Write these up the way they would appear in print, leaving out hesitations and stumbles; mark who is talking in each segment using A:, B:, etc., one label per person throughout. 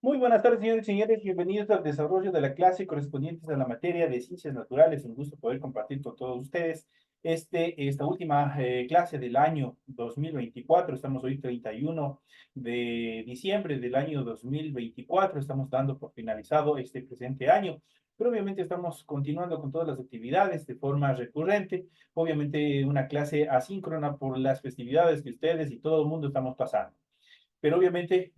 A: Muy buenas tardes, señores y señores. Bienvenidos al desarrollo de la clase correspondientes a la materia de ciencias naturales. Un gusto poder compartir con todos ustedes esta última clase del año 2024. Estamos hoy 31 de diciembre del año 2024. Estamos dando por finalizado este presente año. Pero obviamente estamos continuando con todas las actividades de forma recurrente. Obviamente una clase asíncrona por las festividades que ustedes y todo el mundo estamos pasando. Pero obviamente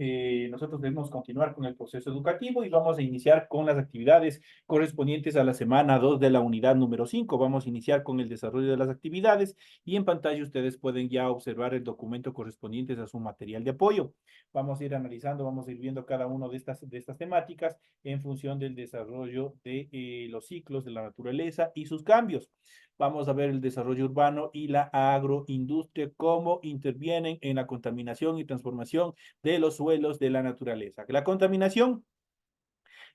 A: nosotros debemos continuar con el proceso educativo y vamos a iniciar con las actividades correspondientes a la semana 2 de la unidad número 5. Vamos a iniciar con el desarrollo de las actividades y en pantalla ustedes pueden ya observar el documento correspondiente a su material de apoyo. Vamos a ir analizando, vamos a ir viendo cada una de estas temáticas en función del desarrollo de los ciclos de la naturaleza y sus cambios. Vamos a ver el desarrollo urbano y la agroindustria, cómo intervienen en la contaminación y transformación de los suelos de la naturaleza. La contaminación,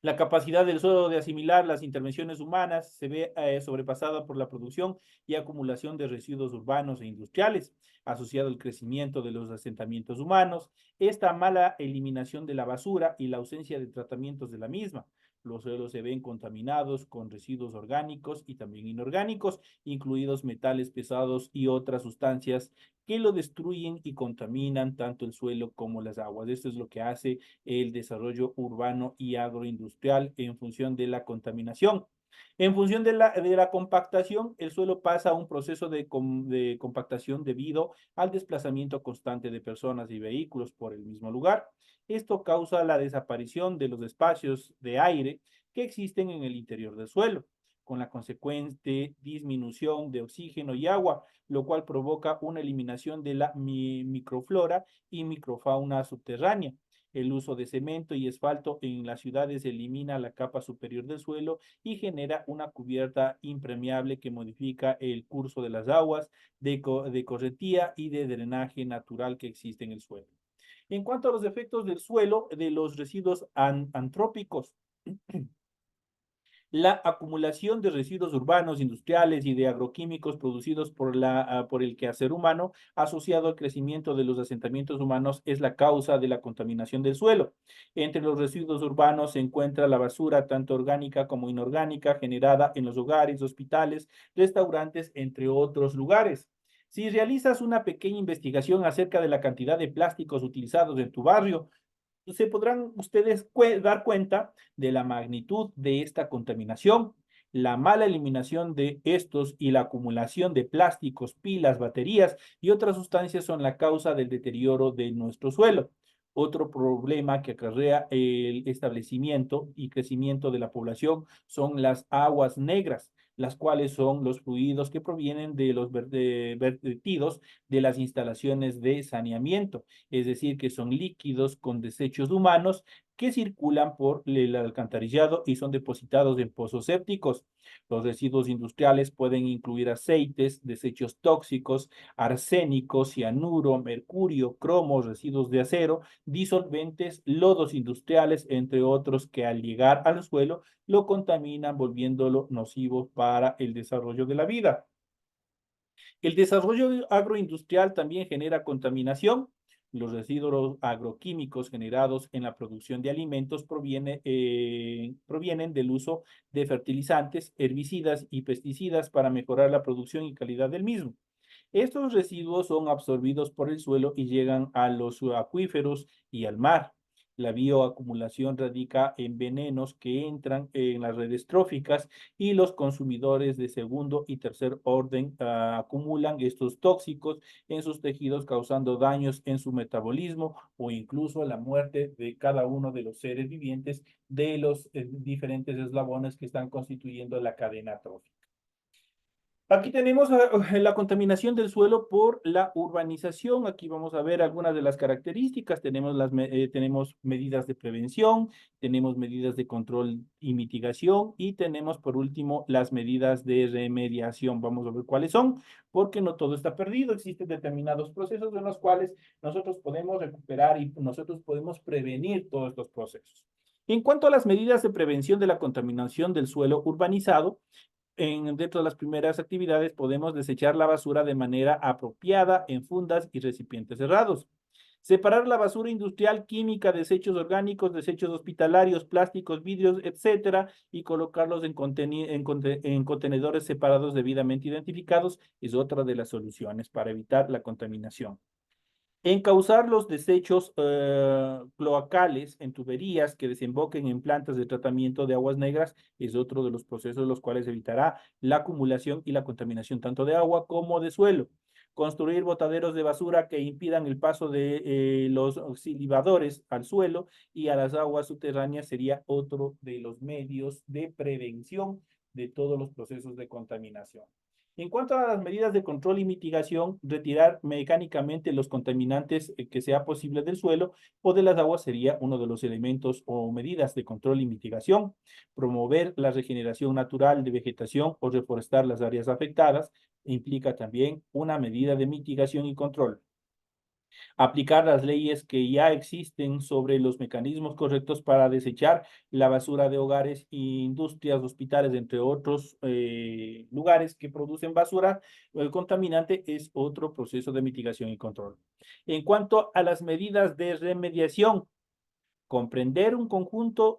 A: la capacidad del suelo de asimilar las intervenciones humanas se ve sobrepasada por la producción y acumulación de residuos urbanos e industriales, asociado al crecimiento de los asentamientos humanos, esta mala eliminación de la basura y la ausencia de tratamientos de la misma. Los suelos se ven contaminados con residuos orgánicos y también inorgánicos, incluidos metales pesados y otras sustancias que lo destruyen y contaminan tanto el suelo como las aguas. Esto es lo que hace el desarrollo urbano y agroindustrial en función de la contaminación. En función de la compactación, el suelo pasa a un proceso de compactación debido al desplazamiento constante de personas y vehículos por el mismo lugar. Esto causa la desaparición de los espacios de aire que existen en el interior del suelo, con la consecuente disminución de oxígeno y agua, lo cual provoca una eliminación de la microflora y microfauna subterránea. El uso de cemento y asfalto en las ciudades elimina la capa superior del suelo y genera una cubierta impermeable que modifica el curso de las aguas de corretía y de drenaje natural que existe en el suelo. En cuanto a los efectos del suelo, de los residuos antrópicos, la acumulación de residuos urbanos, industriales y de agroquímicos producidos por el quehacer humano asociado al crecimiento de los asentamientos humanos es la causa de la contaminación del suelo. Entre los residuos urbanos se encuentra la basura, tanto orgánica como inorgánica, generada en los hogares, hospitales, restaurantes, entre otros lugares. Si realizas una pequeña investigación acerca de la cantidad de plásticos utilizados en tu barrio, se podrán ustedes dar cuenta de la magnitud de esta contaminación. La mala eliminación de estos y la acumulación de plásticos, pilas, baterías y otras sustancias son la causa del deterioro de nuestro suelo. Otro problema que acarrea el establecimiento y crecimiento de la población son las aguas negras, las cuales son los fluidos que provienen de los vertidos de las instalaciones de saneamiento, es decir, que son líquidos con desechos humanos que circulan por el alcantarillado y son depositados en pozos sépticos. Los residuos industriales pueden incluir aceites, desechos tóxicos, arsénicos, cianuro, mercurio, cromo, residuos de acero, disolventes, lodos industriales, entre otros que al llegar al suelo lo contaminan, volviéndolo nocivo para el desarrollo de la vida. El desarrollo agroindustrial también genera contaminación. Los residuos agroquímicos generados en la producción de alimentos provienen del uso de fertilizantes, herbicidas y pesticidas para mejorar la producción y calidad del mismo. Estos residuos son absorbidos por el suelo y llegan a los acuíferos y al mar. La bioacumulación radica en venenos que entran en las redes tróficas y los consumidores de segundo y tercer orden acumulan estos tóxicos en sus tejidos, causando daños en su metabolismo o incluso la muerte de cada uno de los seres vivientes de los diferentes eslabones que están constituyendo la cadena trófica. Aquí tenemos la contaminación del suelo por la urbanización. Aquí vamos a ver algunas de las características. Tenemos medidas de prevención, tenemos medidas de control y mitigación y tenemos por último las medidas de remediación. Vamos a ver cuáles son, porque no todo está perdido. Existen determinados procesos en los cuales nosotros podemos recuperar y nosotros podemos prevenir todos estos procesos. En cuanto a las medidas de prevención de la contaminación del suelo urbanizado, dentro de las primeras actividades podemos desechar la basura de manera apropiada en fundas y recipientes cerrados. Separar la basura industrial, química, desechos orgánicos, desechos hospitalarios, plásticos, vidrios, etcétera, y colocarlos en contenedores separados debidamente identificados es otra de las soluciones para evitar la contaminación. Encauzar los desechos cloacales en tuberías que desemboquen en plantas de tratamiento de aguas negras es otro de los procesos los cuales evitará la acumulación y la contaminación tanto de agua como de suelo. Construir botaderos de basura que impidan el paso de los silibadores al suelo y a las aguas subterráneas sería otro de los medios de prevención de todos los procesos de contaminación. En cuanto a las medidas de control y mitigación, retirar mecánicamente los contaminantes que sea posible del suelo o de las aguas sería uno de los elementos o medidas de control y mitigación. Promover la regeneración natural de vegetación o reforestar las áreas afectadas implica también una medida de mitigación y control. Aplicar las leyes que ya existen sobre los mecanismos correctos para desechar la basura de hogares, industrias, hospitales, entre otros lugares que producen basura contaminante, es otro proceso de mitigación y control. En cuanto a las medidas de remediación, comprender un conjunto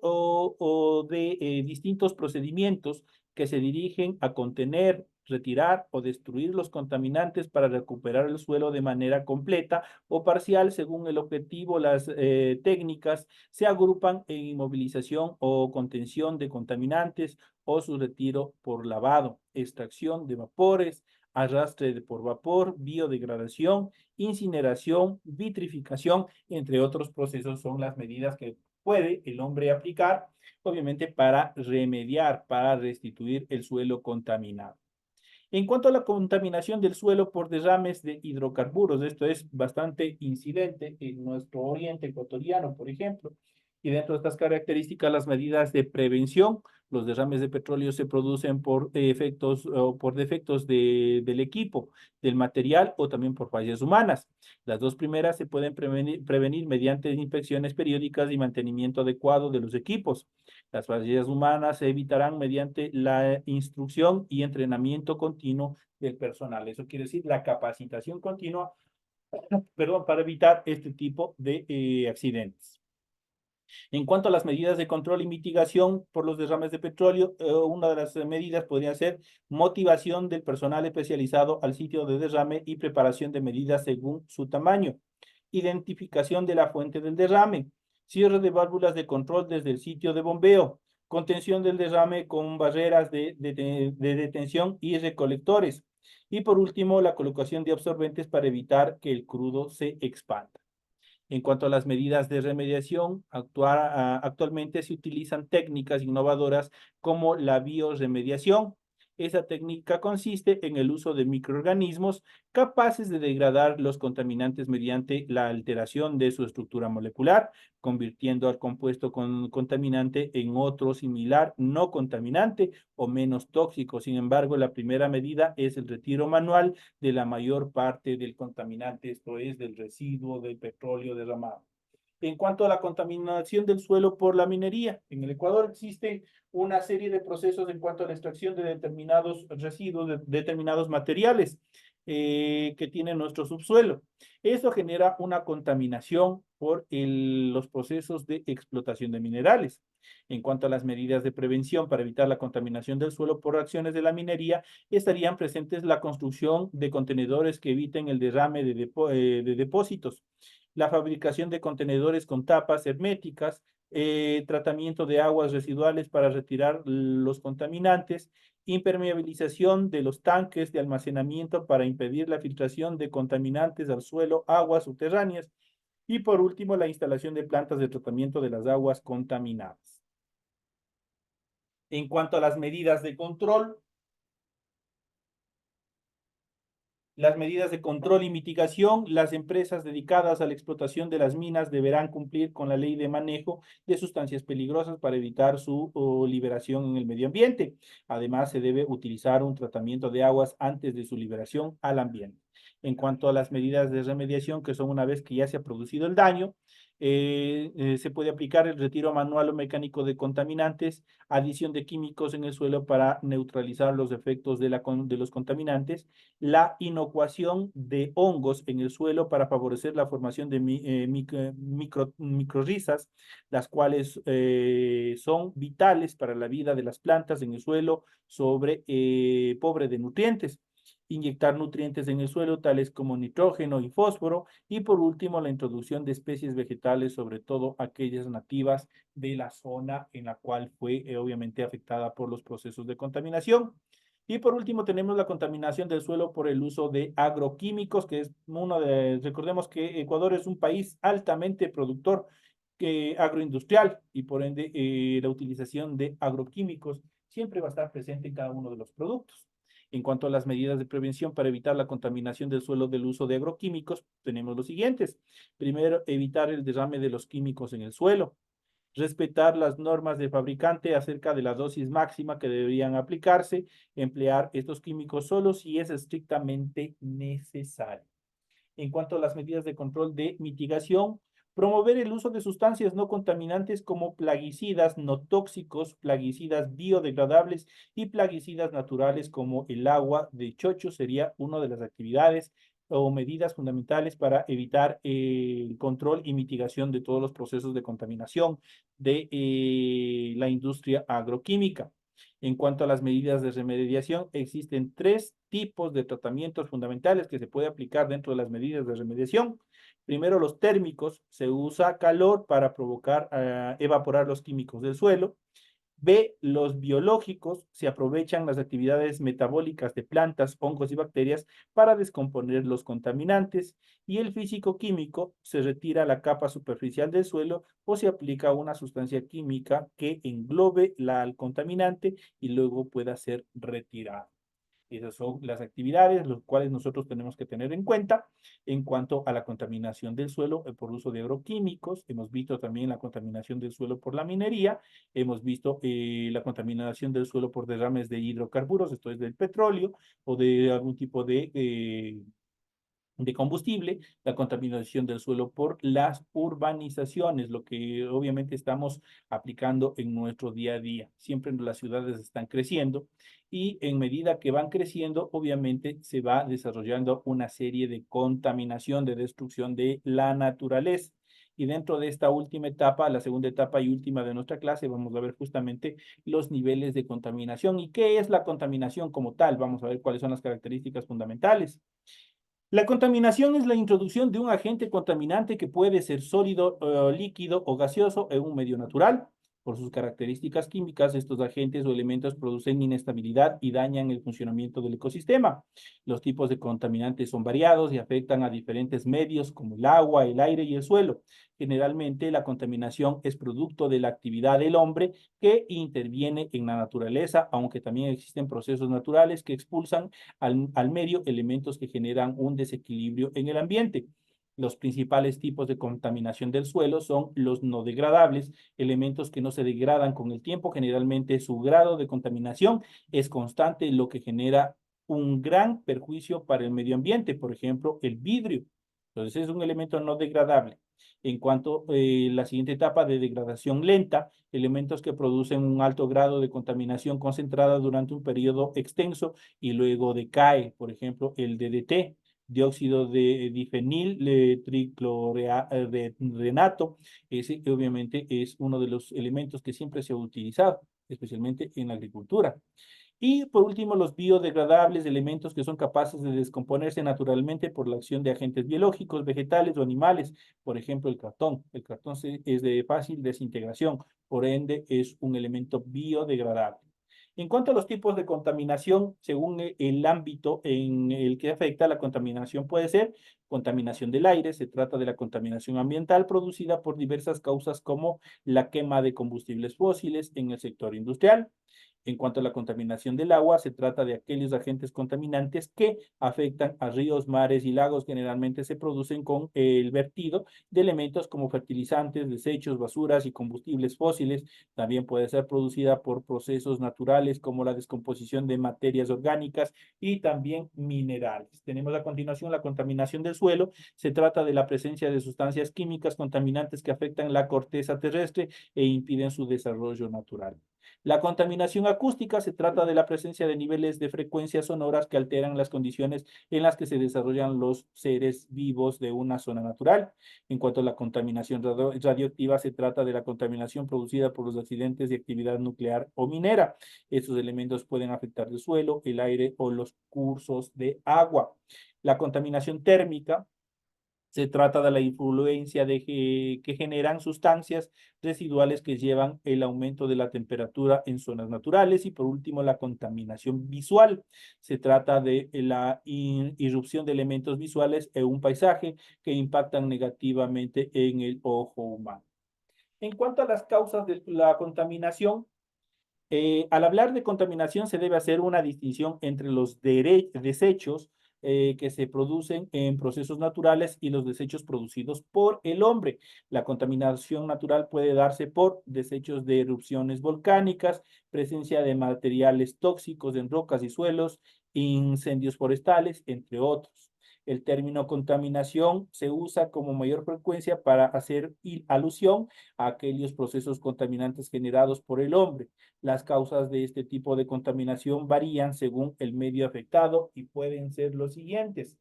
A: de distintos procedimientos que se dirigen a contener, retirar o destruir los contaminantes para recuperar el suelo de manera completa o parcial según el objetivo. Las técnicas se agrupan en inmovilización o contención de contaminantes o su retiro por lavado, extracción de vapores, arrastre por vapor, biodegradación, incineración, vitrificación, entre otros procesos, son las medidas que puede el hombre aplicar, obviamente, para remediar, para restituir el suelo contaminado. En cuanto a la contaminación del suelo por derrames de hidrocarburos, esto es bastante incidente en nuestro oriente ecuatoriano, por ejemplo, y dentro de estas características, las medidas de prevención, los derrames de petróleo se producen por efectos o por defectos del equipo, del material o también por fallas humanas. Las dos primeras se pueden prevenir mediante inspecciones periódicas y mantenimiento adecuado de los equipos. Las fallas humanas se evitarán mediante la instrucción y entrenamiento continuo del personal. Eso quiere decir la capacitación continua, perdón, para evitar este tipo de accidentes. En cuanto a las medidas de control y mitigación por los derrames de petróleo, una de las medidas podría ser motivación del personal especializado al sitio de derrame y preparación de medidas según su tamaño. Identificación de la fuente del derrame, cierre de válvulas de control desde el sitio de bombeo, contención del derrame con barreras de detención y recolectores. Y por último, la colocación de absorbentes para evitar que el crudo se expanda. En cuanto a las medidas de remediación, actualmente se utilizan técnicas innovadoras como la bioremediación. Esa técnica consiste en el uso de microorganismos capaces de degradar los contaminantes mediante la alteración de su estructura molecular, convirtiendo al compuesto contaminante en otro similar no contaminante o menos tóxico. Sin embargo, la primera medida es el retiro manual de la mayor parte del contaminante, esto es, del residuo del petróleo derramado. En cuanto a la contaminación del suelo por la minería, en el Ecuador existe una serie de procesos en cuanto a la extracción de determinados residuos, de determinados materiales que tiene nuestro subsuelo. Eso genera una contaminación por los procesos de explotación de minerales. En cuanto a las medidas de prevención para evitar la contaminación del suelo por acciones de la minería, estarían presentes la construcción de contenedores que eviten el derrame de depósitos, la fabricación de contenedores con tapas herméticas, tratamiento de aguas residuales para retirar los contaminantes, impermeabilización de los tanques de almacenamiento para impedir la filtración de contaminantes al suelo, aguas subterráneas y por último la instalación de plantas de tratamiento de las aguas contaminadas. En cuanto a las medidas de control, las medidas de control y mitigación, las empresas dedicadas a la explotación de las minas deberán cumplir con la ley de manejo de sustancias peligrosas para evitar su liberación en el medio ambiente. Además, se debe utilizar un tratamiento de aguas antes de su liberación al ambiente. En cuanto a las medidas de remediación, que son una vez que ya se ha producido el daño, se puede aplicar el retiro manual o mecánico de contaminantes, adición de químicos en el suelo para neutralizar los efectos de los contaminantes, la inocuación de hongos en el suelo para favorecer la formación de microrizas, las cuales son vitales para la vida de las plantas en el suelo pobre de nutrientes. Inyectar nutrientes en el suelo, tales como nitrógeno y fósforo, y por último, la introducción de especies vegetales, sobre todo aquellas nativas de la zona en la cual fue obviamente afectada por los procesos de contaminación. Y por último, tenemos la contaminación del suelo por el uso de agroquímicos, que es recordemos que Ecuador es un país altamente productor agroindustrial y por ende la utilización de agroquímicos siempre va a estar presente en cada uno de los productos. En cuanto a las medidas de prevención para evitar la contaminación del suelo del uso de agroquímicos, tenemos los siguientes. Primero, evitar el derrame de los químicos en el suelo. Respetar las normas de fabricante acerca de la dosis máxima que deberían aplicarse. Emplear estos químicos solo si es estrictamente necesario. En cuanto a las medidas de control de mitigación, promover el uso de sustancias no contaminantes como plaguicidas no tóxicos, plaguicidas biodegradables y plaguicidas naturales como el agua de chocho sería una de las actividades o medidas fundamentales para evitar el control y mitigación de todos los procesos de contaminación de la industria agroquímica. En cuanto a las medidas de remediación, existen tres tipos de tratamientos fundamentales que se puede aplicar dentro de las medidas de remediación. Primero, los térmicos. Se usa calor para provocar, evaporar los químicos del suelo. B, los biológicos. Se aprovechan las actividades metabólicas de plantas, hongos y bacterias para descomponer los contaminantes. Y el físico-químico, se retira la capa superficial del suelo o se aplica una sustancia química que englobe al contaminante y luego pueda ser retirado. Esas son las actividades, los cuales nosotros tenemos que tener en cuenta en cuanto a la contaminación del suelo por uso de agroquímicos. Hemos visto también la contaminación del suelo por la minería. Hemos visto la contaminación del suelo por derrames de hidrocarburos, esto es del petróleo o de algún tipo de combustible, la contaminación del suelo por las urbanizaciones, lo que obviamente estamos aplicando en nuestro día a día. Siempre las ciudades están creciendo y en medida que van creciendo, obviamente se va desarrollando una serie de contaminación, de destrucción de la naturaleza. Y dentro de esta última etapa, la segunda etapa y última de nuestra clase, vamos a ver justamente los niveles de contaminación y qué es la contaminación como tal. Vamos a ver cuáles son las características fundamentales. La contaminación es la introducción de un agente contaminante que puede ser sólido, líquido o gaseoso en un medio natural. Por sus características químicas, estos agentes o elementos producen inestabilidad y dañan el funcionamiento del ecosistema. Los tipos de contaminantes son variados y afectan a diferentes medios como el agua, el aire y el suelo. Generalmente, la contaminación es producto de la actividad del hombre que interviene en la naturaleza, aunque también existen procesos naturales que expulsan al medio elementos que generan un desequilibrio en el ambiente. Los principales tipos de contaminación del suelo son los no degradables, elementos que no se degradan con el tiempo. Generalmente su grado de contaminación es constante, lo que genera un gran perjuicio para el medio ambiente. Por ejemplo, el vidrio. Entonces es un elemento no degradable. En cuanto a la siguiente etapa de degradación lenta, elementos que producen un alto grado de contaminación concentrada durante un periodo extenso y luego decae, por ejemplo, el DDT, dióxido de difenil triclorenato. Ese obviamente es uno de los elementos que siempre se ha utilizado, especialmente en la agricultura. Y por último, los biodegradables, elementos que son capaces de descomponerse naturalmente por la acción de agentes biológicos, vegetales o animales. Por ejemplo, el cartón. El cartón es de fácil desintegración, por ende es un elemento biodegradable. En cuanto a los tipos de contaminación, según el ámbito en el que afecta, la contaminación puede ser contaminación del aire, se trata de la contaminación ambiental producida por diversas causas como la quema de combustibles fósiles en el sector industrial, En cuanto a la contaminación del agua, se trata de aquellos agentes contaminantes que afectan a ríos, mares y lagos. Generalmente se producen con el vertido de elementos como fertilizantes, desechos, basuras y combustibles fósiles. También puede ser producida por procesos naturales como la descomposición de materias orgánicas y también minerales. Tenemos a continuación la contaminación del suelo. Se trata de la presencia de sustancias químicas contaminantes que afectan la corteza terrestre e impiden su desarrollo natural. La contaminación acústica se trata de la presencia de niveles de frecuencias sonoras que alteran las condiciones en las que se desarrollan los seres vivos de una zona natural. En cuanto a la contaminación radioactiva, se trata de la contaminación producida por los accidentes de actividad nuclear o minera. Estos elementos pueden afectar el suelo, el aire o los cursos de agua. La contaminación térmica se trata de la influencia que generan sustancias residuales que llevan el aumento de la temperatura en zonas naturales. Y por último, la contaminación visual. Se trata de la irrupción de elementos visuales en un paisaje que impactan negativamente en el ojo humano. En cuanto a las causas de la contaminación, al hablar de contaminación se debe hacer una distinción entre los desechos que se producen en procesos naturales y los desechos producidos por el hombre. La contaminación natural puede darse por desechos de erupciones volcánicas, presencia de materiales tóxicos en rocas y suelos, incendios forestales, entre otros. El término contaminación se usa como mayor frecuencia para hacer alusión a aquellos procesos contaminantes generados por el hombre. Las causas de este tipo de contaminación varían según el medio afectado y pueden ser los siguientes.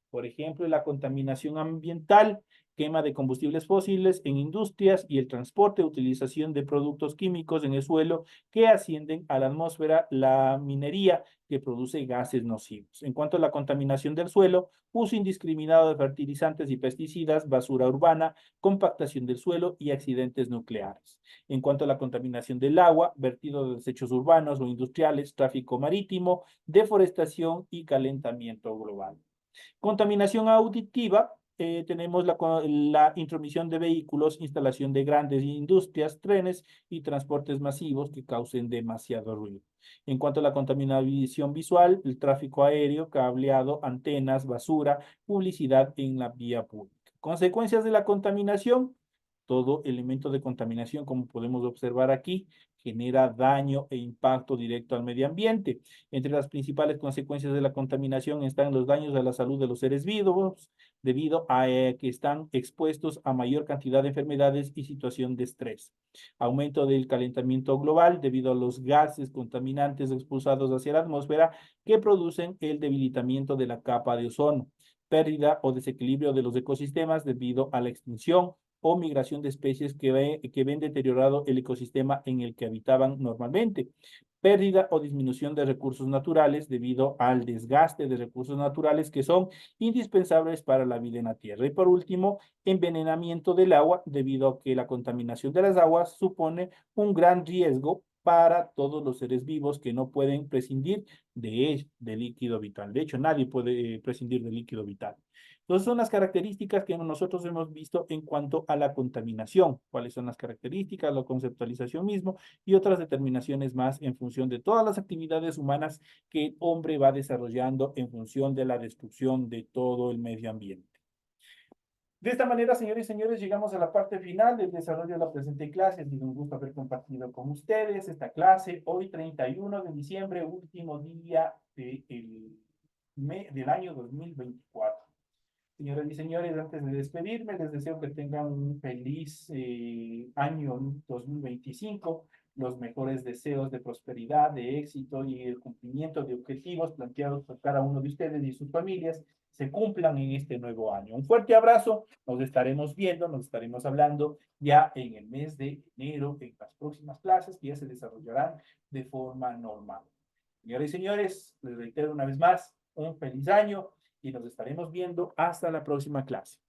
A: Por ejemplo, la contaminación ambiental, quema de combustibles fósiles en industrias y el transporte, utilización de productos químicos en el suelo que ascienden a la atmósfera, la minería que produce gases nocivos. En cuanto a la contaminación del suelo, uso indiscriminado de fertilizantes y pesticidas, basura urbana, compactación del suelo y accidentes nucleares. En cuanto a la contaminación del agua, vertido de desechos urbanos o industriales, tráfico marítimo, deforestación y calentamiento global. Contaminación auditiva, tenemos la intromisión de vehículos, instalación de grandes industrias, trenes y transportes masivos que causen demasiado ruido. En cuanto a la contaminación visual, el tráfico aéreo, cableado, antenas, basura, publicidad en la vía pública. Consecuencias de la contaminación. Todo elemento de contaminación, como podemos observar aquí, genera daño e impacto directo al medio ambiente. Entre las principales consecuencias de la contaminación están los daños a la salud de los seres vivos, debido a que están expuestos a mayor cantidad de enfermedades y situación de estrés. Aumento del calentamiento global debido a los gases contaminantes expulsados hacia la atmósfera que producen el debilitamiento de la capa de ozono. Pérdida o desequilibrio de los ecosistemas debido a la extinción o migración de especies que ven deteriorado el ecosistema en el que habitaban normalmente. Pérdida o disminución de recursos naturales debido al desgaste de recursos naturales que son indispensables para la vida en la Tierra. Y por último, envenenamiento del agua debido a que la contaminación de las aguas supone un gran riesgo para todos los seres vivos que no pueden prescindir de líquido vital. De hecho, nadie puede prescindir del líquido vital. Entonces, son las características que nosotros hemos visto en cuanto a la contaminación. ¿Cuáles son las características, la conceptualización mismo y otras determinaciones más en función de todas las actividades humanas que el hombre va desarrollando en función de la destrucción de todo el medio ambiente? De esta manera, señores y señores, llegamos a la parte final del desarrollo de la presente clase. Ha sido un gusto haber compartido con ustedes esta clase hoy, 31 de diciembre, último día del año 2024. Señoras y señores, antes de despedirme, les deseo que tengan un feliz año 2025, los mejores deseos de prosperidad, de éxito y el cumplimiento de objetivos planteados por cada uno de ustedes y sus familias se cumplan en este nuevo año. Un fuerte abrazo, nos estaremos viendo, nos estaremos hablando ya en el mes de enero, en las próximas clases que ya se desarrollarán de forma normal. Señores y señores, les reitero una vez más, un feliz año y nos estaremos viendo hasta la próxima clase.